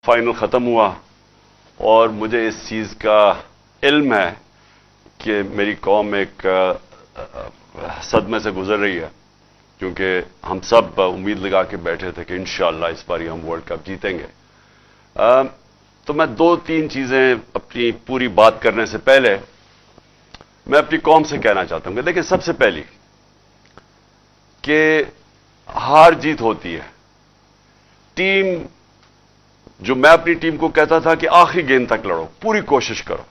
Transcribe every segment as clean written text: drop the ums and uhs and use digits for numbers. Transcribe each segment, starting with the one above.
Final ختم ہوا اور مجھے اس چیز کا علم ہے کہ میری قوم ایک صدمے سے گزر رہی ہے، کیونکہ ہم سب امید لگا کے بیٹھے تھے کہ انشاءاللہ اس بار ہم ورلڈ کپ جیتیں گے۔ تو میں دو تین چیزیں اپنی پوری بات کرنے سے پہلے میں اپنی قوم سے کہنا چاہتا ہوں کہ دیکھیں، سب سے پہلی کہ ہار جیت ہوتی ہے۔ ٹیم، جو میں اپنی ٹیم کو کہتا تھا کہ آخری گیند تک لڑو، پوری کوشش کرو،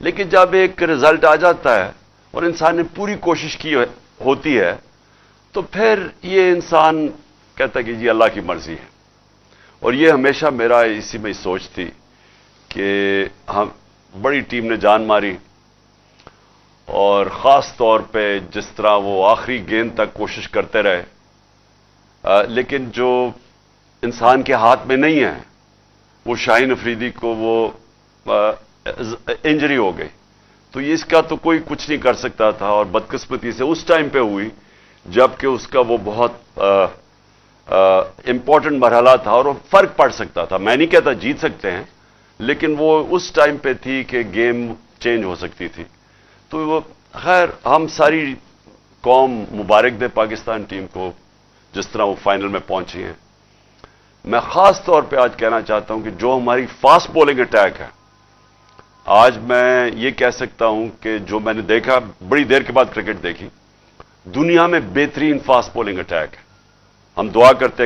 لیکن جب ایک رزلٹ آ جاتا ہے اور انسان نے پوری کوشش کی ہوتی ہے تو پھر یہ انسان کہتا ہے کہ جی اللہ کی مرضی ہے۔ اور یہ ہمیشہ میرا اسی میں سوچ تھی کہ ہم بڑی ٹیم نے جان ماری، اور خاص طور پہ جس طرح وہ آخری گیند تک کوشش کرتے رہے، لیکن جو انسان کے ہاتھ میں نہیں ہے، وہ شاہین افریدی کو وہ انجری ہو گئی، تو اس کا تو کوئی کچھ نہیں کر سکتا تھا، اور بدقسمتی سے اس ٹائم پہ ہوئی جبکہ اس کا وہ بہت امپورٹنٹ مرحلہ تھا اور وہ فرق پڑ سکتا تھا۔ میں نہیں کہتا جیت سکتے ہیں، لیکن وہ اس ٹائم پہ تھی کہ گیم چینج ہو سکتی تھی۔ تو وہ خیر، ہم ساری قوم مبارک دے پاکستان ٹیم کو جس طرح وہ فائنل میں پہنچی ہیں۔ میں خاص طور پہ آج کہنا چاہتا ہوں کہ جو ہماری فاسٹ بولنگ اٹیک ہے، آج میں یہ کہہ سکتا ہوں کہ جو میں نے دیکھا، بڑی دیر کے بعد کرکٹ دیکھی، دنیا میں بہترین فاسٹ بولنگ اٹیک ہے۔ ہم دعا کرتے